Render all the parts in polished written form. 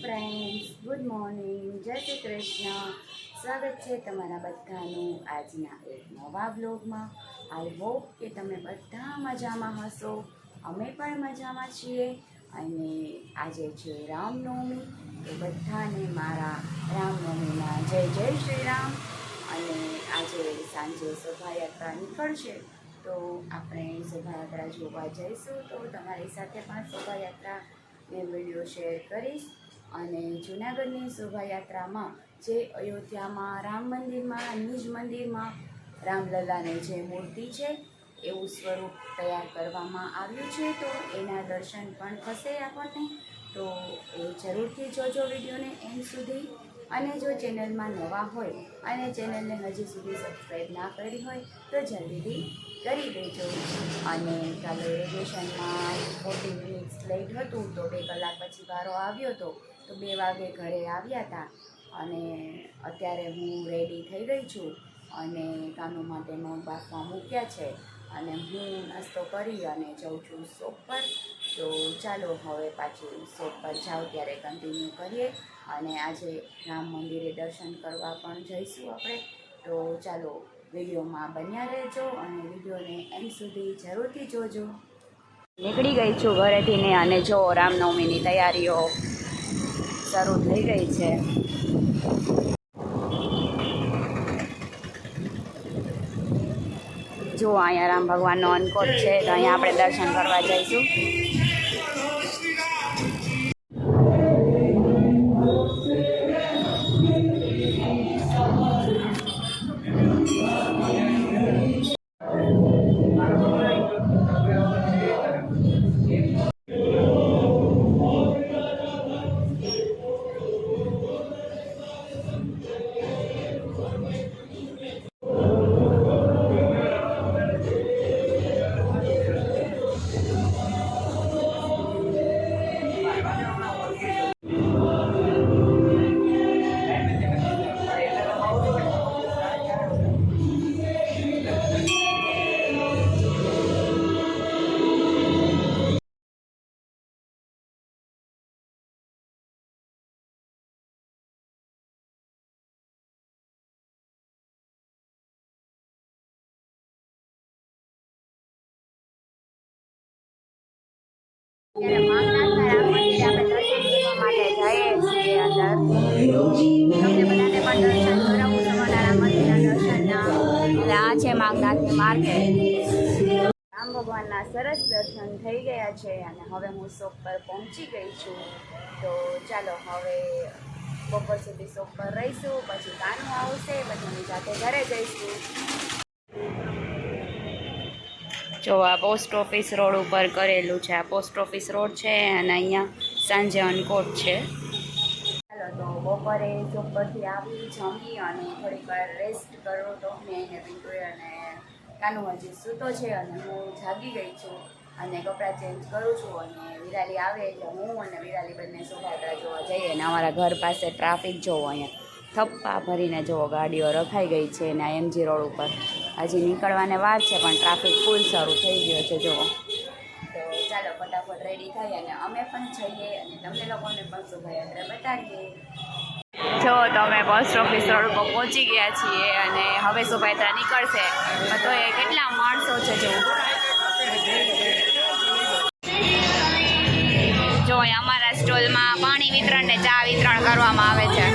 Friends, good morning, જય શ્રી કૃષ્ણ. સ્વાગત છે તમારા બધાનું આજના એક નવા વ્લોગમાં. આઈ હોપ કે તમે બધા મજામાં હશો. અમે પણ મજામાં છીએ. અને આજે છે રામનવમી, તો બધાને મારા રામનવમીના જય જય શ્રી રામ. અને આજે સાંજે શોભાયાત્રા નીકળશે, તો આપણે શોભાયાત્રા જોવા જઈશું. તો તમારી સાથે પણ શોભાયાત્રા વિડીયો શેર કરીશ. અને જૂનાગઢની શોભાયાત્રામાં જે અયોધ્યામાં રામ મંદિરમાં, નિજ મંદિરમાં રામલલ્લાની જે મૂર્તિ છે એવું સ્વરૂપ તૈયાર કરવામાં આવ્યું છે, તો એના દર્શન પણ થશે આપણને. તો એ જરૂરથી જોજો વિડીયોને એન્ડ સુધી. અને જો ચેનલમાં નવા હોય અને ચેનલને હજી સુધી સબસ્ક્રાઈબ ના કરી હોય તો જલ્દીથી કરી દેજો. અને કાલે રેડિયેશનમાં 40 મિનિટ્સ લેટ હતું, તો 2 કલાક પછી વારો આવ્યો હતો, તો 2 વાગે ઘરે આવ્યા હતા. અને અત્યારે હું રેડી થઈ ગઈ છું અને કાનુ માટે મગ બાફવા મૂક્યા છે. અને હું નાસ્તો કરી અને જાઉં છું શોપ પર. તો ચાલો હવે પાછું શોપ પર જાઉં ત્યારે કન્ટિન્યુ કરીએ. અને આજે રામ મંદિરે દર્શન કરવા પણ જઈશું આપણે. તો ચાલો વિડીયોમાં બન્યા રહેજો અને વિડીયોને એન્ડ સુધી જરૂરથી જોજો. નીકળી ગઈ છું ઘરેથી ને, અને જો રામનવમીની તૈયારીઓ શરૂ થઈ ગઈ છે. જો અહીંયા રામ ભગવાનનો અન્નકોટ છે, તો અહીંયા આપણે દર્શન કરવા જઈશું. ત્યારે મામલાતના રામ મંદિરે આપણે દર્શન કરવા માટે જઈએ છીએ અંદર. તમને બધાને પણ દર્શન કરાવું સવારના રામ મંદિરના દર્શનના. એટલે આ છે માગનાથની માર્કેટ. રામ ભગવાનના સરસ દર્શન થઈ ગયા છે અને હવે હું શોપ પર પહોંચી ગઈ છું. તો ચાલો હવે બપોર સુધી શોપ પર રહીશું, પછી કાનું આવશે, પછી અમે જાતે ઘરે જઈશું. જો આ પોસ્ટ ઓફિસ રોડ ઉપર કરેલું છે. આ પોસ્ટ ઓફિસ રોડ છે અને અહીંયા સાંજે અન્નકોટ છે. ચાલો તો બપોરે શોપ પરથી આવી જમી અને થોડીક વાર રેસ્ટ કરો. તો મેં એને પીધું અને કાનું હજી સૂતો છે અને હું જાગી ગઈ છું અને કપડાં ચેન્જ કરું છું. અને વિરાલી આવે એટલે હું અને વિરાલી બંને શોભાયાત્રા જોવા જઈએ. અને અમારા ઘર પાસે ટ્રાફિક જોવો, અહીંયા થપ્પા ભરીને જુઓ ગાડીઓ રખાઈ ગઈ છે. અને એમજી રોડ ઉપર હજી નીકળવાને વાર છે, પણ ટ્રાફિક ફૂલ શરૂ થઈ ગયો છે જુઓ. તો ચાલો ફટાફટ રેડી થઈ અને અમે પણ જઈએ અને તમને લોકોને પણ શોભાયાત્રા બતાડીએ. જો તો અમે પોસ્ટ ઓફિસ રોડ ઉપર પહોંચી ગયા છીએ અને હવે શોભાયાત્રા નીકળશે. તો એ કેટલા માણસો છે જો અહીંયા અમારા સ્ટોલમાં પાણી વિતરણ ને ચા વિતરણ કરવામાં આવે છે.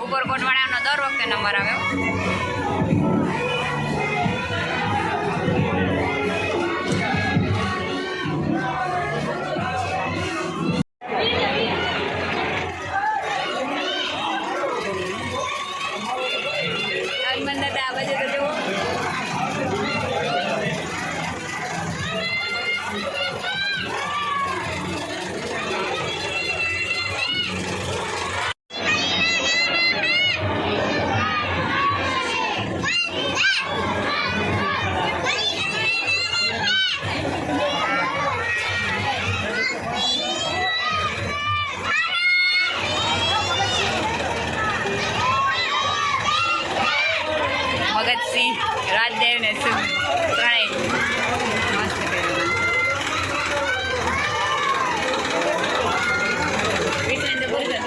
ઉપરકોટ વાળાનો દર વખતે નંબર આવે. આ બાજુ તો જુઓ. ભગતસિંહ, રાજદેવ ને ત્રણેય મસ્ત કર્યું. વિશ્લેન્દ્ર બોલ છે.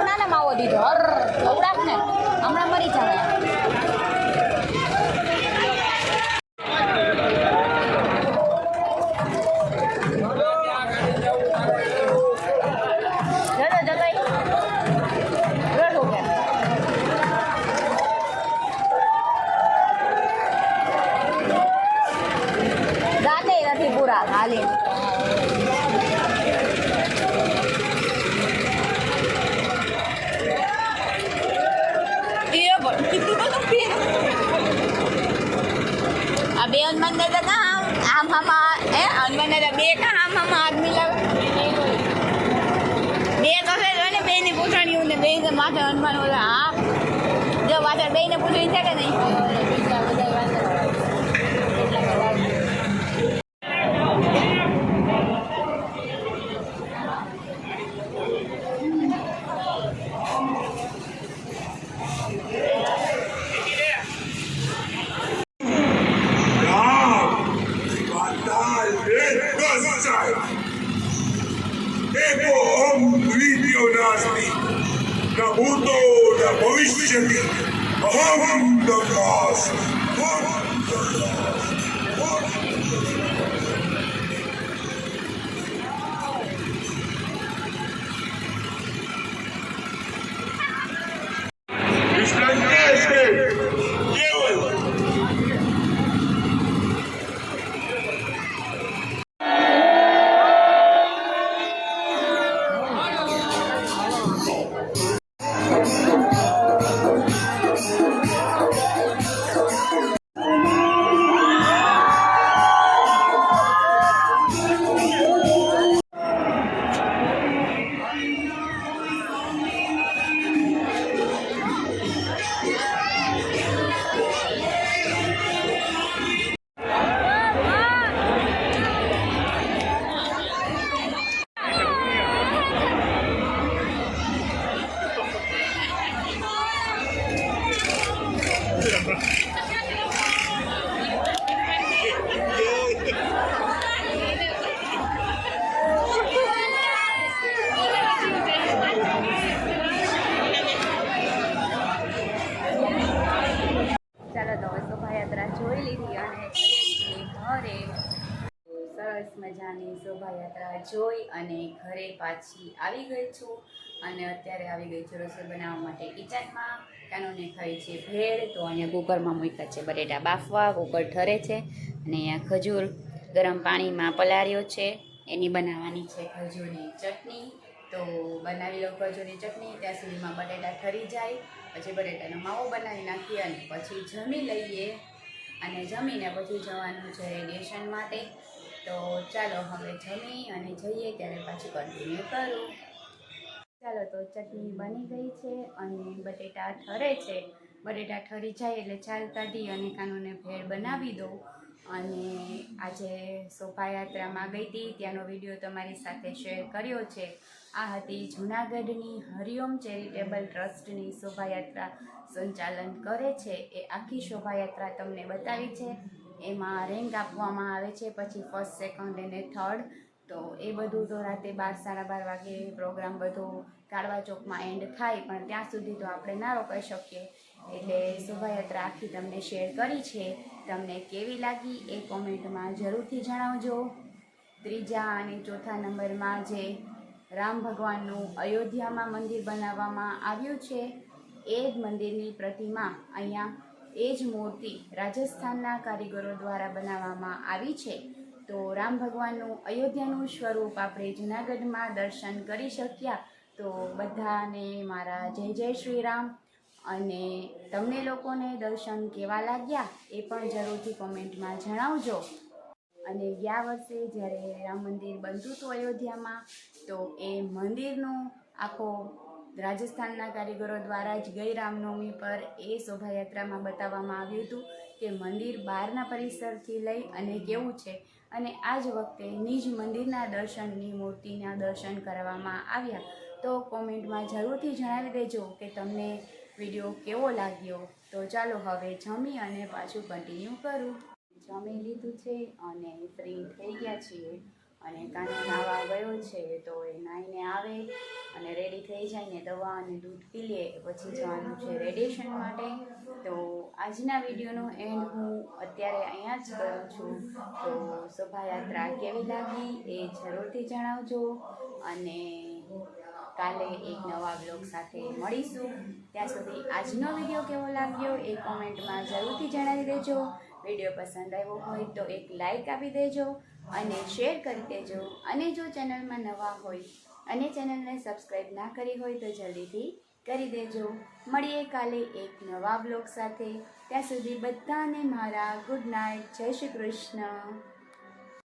નાના માવો દીધો હર ખવડાવ ને હમણાં મરી જાય. જાતે નથી પૂરા હાલી. બે માથે હનુમાન ઓલા આપ જો પાછળ બેને પૂછ્યું છે કે નહીં બીજા બધા વાંધો એટલા બધા Nabuto na Bhavishyati Aham Brahmasmi ચાલો તો શોભાયાત્રા જોઈ લીધી અને ઘરે સરસ મજાની શોભાયાત્રા જોઈ અને ઘરે પાછી આવી ગઈ છું અને અત્યારે આવી ગઈ છું રસોઈ બનાવવા માટે કિચનમાં. કાનૂને ખાઈ છે ભેળ, તો અહીંયા કુકરમાં મૂક્યા છે બટેટા બાફવા, કુકર ઠરે છે અને અહીંયા ખજૂર ગરમ પાણીમાં પલાળ્યો છે, એની બનાવવાની છે ખજૂરની ચટણી. તો બનાવી લો ખજૂરની ચટણી, ત્યાં સુધીમાં બટેટા ઠરી જાય, પછી બટેટાનો માવો બનાવી નાખીએ અને પછી જમી લઈએ અને જમીને પછી જવાનું છે રેડિયેશન માટે. તો ચાલો હવે જમી અને જઈએ ત્યારે પાછું કન્ટિન્યુ કરું. ચાલો તો ચટણી બની ગઈ છે અને બટેટા ઠરે છે. બટેટા ઠરી જાય એટલે ચાલ કાઢી અને કાનૂને ભેળ બનાવી દઉં. અને આજે શોભાયાત્રામાં ગઈ હતી, ત્યાંનો વિડીયો તમારી સાથે શેર કર્યો છે. આ હતી જૂનાગઢની હરિઓમ ચેરિટેબલ ટ્રસ્ટની શોભાયાત્રા સંચાલન કરે છે. એ આખી શોભાયાત્રા તમને બતાવી છે. એમાં રેન્ક આપવામાં આવે છે, પછી ફર્સ્ટ, સેકન્ડ અને થર્ડ. તો એ બધું તો રાતે 12, 12:30 વાગે પ્રોગ્રામ બધો કાળવા ચોકમાં એન્ડ થાય, પણ ત્યાં સુધી તો આપણે ના રોકાઈ શકીએ. એટલે શોભાયાત્રા આખી તમને શેર કરી છે. તમને કેવી લાગી એ કોમેન્ટમાં જરૂરથી જણાવજો. ત્રીજા અને ચોથા નંબરમાં જે રામ ભગવાનનું અયોધ્યામાં મંદિર બનાવવામાં આવ્યું છે, એ જ મંદિરની પ્રતિમા અહીંયા એ જ મૂર્તિ રાજસ્થાનના કારીગરો દ્વારા બનાવવામાં આવી છે. તો રામ ભગવાનનું અયોધ્યાનું સ્વરૂપ આપણે જૂનાગઢમાં દર્શન કરી શક્યા. તો બધાને મારા જય જય શ્રી રામ. અને તમને લોકોને દર્શન કેવા લાગ્યા એ પણ જરૂરથી કોમેન્ટમાં જણાવજો. અને ગયા વર્ષે જ્યારે રામ મંદિર બનતું હતું અયોધ્યામાં, તો એ મંદિરનો આખો રાજસ્થાનના કારીગરો દ્વારા જ ગઈ રામનવમી પર એ શોભાયાત્રામાં બતાવવામાં આવ્યું હતું કે મંદિર બહારના પરિસરથી લઈ અને કેવું છે. અને આ જ વખતે નિજ મંદિરના દર્શનની મૂર્તિના દર્શન કરવામાં આવ્યા. તો કોમેન્ટમાં જરૂરથી જણાવી દેજો કે તમને વિડીયો કેવો લાગ્યો. તો ચાલો હવે જમી અને પાછું કન્ટિન્યુ કરું. જમી લીધું છે અને ફ્રી થઈ ગયા છીએ અને કાનો નાવા ગયો છે. તો એ નાહીને આવે અને રેડી થઈ જાય ને દવા અને દૂધ પી લે, પછી જવાનું છે રેડિયેશન માટે. તો આજના વિડીયોનો એન્ડ હું અત્યારે અહીંયા જ કરું છું. તો શોભાયાત્રા કેવી લાગી એ જરૂરથી જણાવજો અને કાલે એક નવા બ્લોગ સાથે મળીશું. ત્યાં સુધી આજનો વિડીયો કેવો લાગ્યો એ કોમેન્ટમાં જરૂરથી જણાવી દેજો. વિડીયો પસંદ આવ્યો હોય તો એક લાઈક આપી દેજો અને શેર કરી દેજો. અને જો ચેનલમાં નવા હોય અને ચેનલને સબસ્ક્રાઈબ ના કરી હોય તો જલ્દીથી કરી દેજો. મળીએ કાલે એક નવા બ્લોગ સાથે. ત્યાં સુધી બધાને મારા ગુડ નાઇટ. જય શ્રી કૃષ્ણ.